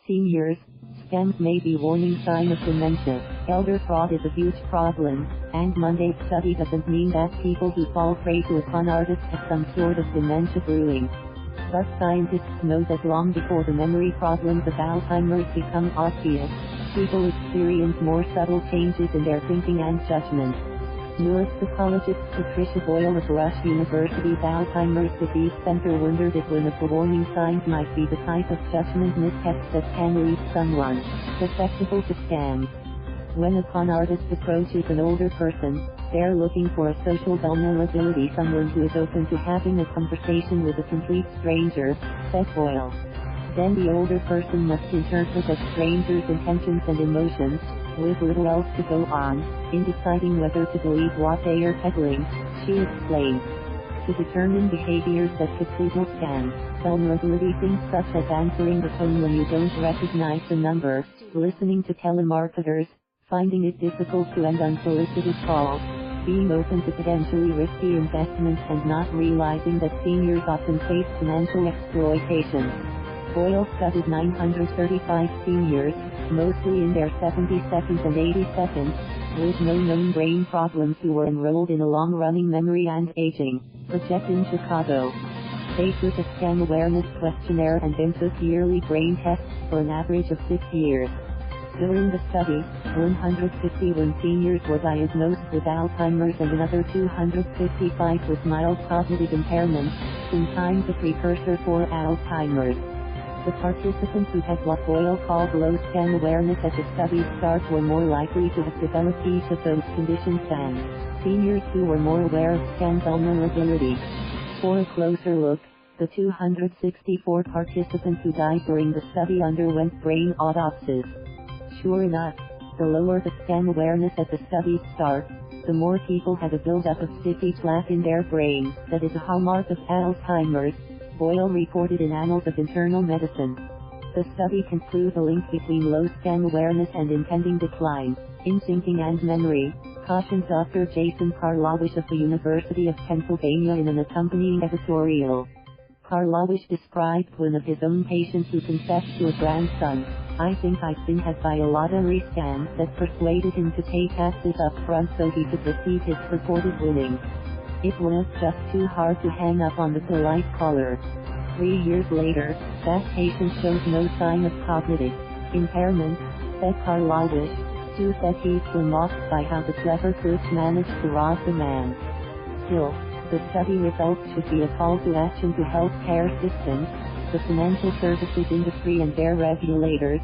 Seniors, scams may be warning sign of dementia. Elder fraud is a huge problem, and Monday's study doesn't mean that people who fall prey to a con artist have some sort of dementia brewing. But scientists know that long before the memory problems of Alzheimer's become obvious, people experience more subtle changes in their thinking and judgment. Neuropsychologist Patricia Boyle of Rush University's Alzheimer's Disease Center wondered if one of the warning signs might be the type of judgment missteps that can lead someone susceptible to scams. When a con artist approaches an older person, they're looking for a social vulnerability, someone who is open to having a conversation with a complete stranger, said Boyle. Then the older person must interpret the stranger's intentions and emotions, with little else to go on, in deciding whether to believe what they are peddling, she explained. To determine behaviors that could signal scams, vulnerability things such as answering the phone when you don't recognize the number, listening to telemarketers, finding it difficult to end unsolicited calls, being open to potentially risky investments, and not realizing that seniors often face financial exploitation. Boyle studied 935 seniors, mostly in their 72nd and 82nd, with no known brain problems, who were enrolled in a long-running memory and aging project in Chicago. They took a scam awareness questionnaire and then took yearly brain tests for an average of 6 years. During the study, 151 seniors were diagnosed with Alzheimer's and another 255 with mild cognitive impairment, sometimes a precursor for Alzheimer's. The participants who had what Boyle called low scam awareness at the study's start were more likely to have developed each of those conditions than seniors who were more aware of scam vulnerability. For a closer look, the 264 participants who died during the study underwent brain autopsies. Sure enough, the lower the scam awareness at the study's start, the more people had a buildup of sticky plaque in their brain that is a hallmark of Alzheimer's, Boyle reported in Annals of Internal Medicine. The study can prove a link between low scam awareness and impending decline in thinking and memory, cautioned Dr. Jason Karlawish of the University of Pennsylvania in an accompanying editorial. Karlawish described one of his own patients who confessed to a grandson, "I think I've been had by a lottery scam that persuaded him to pay taxes up front so he could receive his purported winnings. It was just too hard to hang up on the polite caller." 3 years later, that patient showed no sign of cognitive impairment, said Karlawish, who said he's flummoxed by how the clever crooks managed to rob the man. Still, the study results should be a call to action to healthcare systems, the financial services industry and their regulators,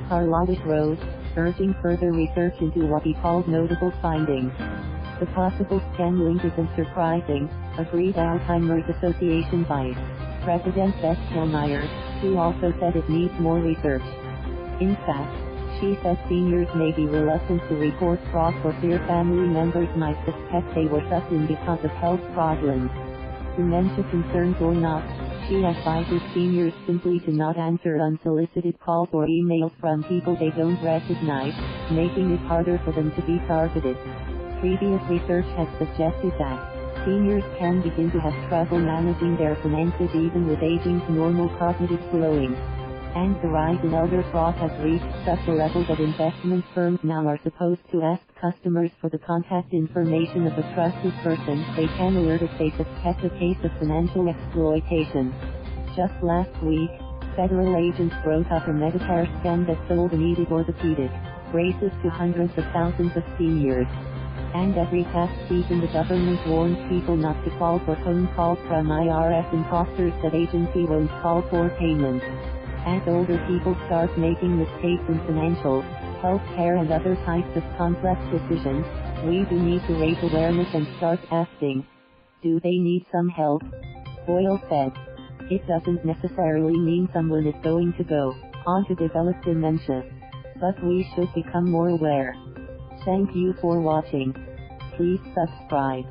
Karlawish wrote, urging further research into what he called notable findings. The possible scam link isn't surprising, agreed Alzheimer's Association Vice President Beth Kellmeyer, who also said it needs more research. In fact, she said seniors may be reluctant to report fraud for fear family members might suspect they were sucked in because of health problems. Dementia concerns or not, she advises seniors simply to not answer unsolicited calls or emails from people they don't recognize, making it harder for them to be targeted. Previous research has suggested that seniors can begin to have trouble managing their finances even with aging's normal cognitive slowing. And the rise in elder fraud has reached such a level that investment firms now are supposed to ask customers for the contact information of a trusted person they can alert if they suspect a case of financial exploitation. Just last week, federal agents broke up a Medicare scam that sold needed orthopedic braces to hundreds of thousands of seniors. And every tax season the government warns people not to fall for phone calls from IRS imposters that agency won't call for payment. As older people start making mistakes in financial, healthcare and other types of complex decisions, we do need to raise awareness and start asking, do they need some help? Boyle said. It doesn't necessarily mean someone is going to go on to develop dementia. But we should become more aware. Thank you for watching. Please subscribe.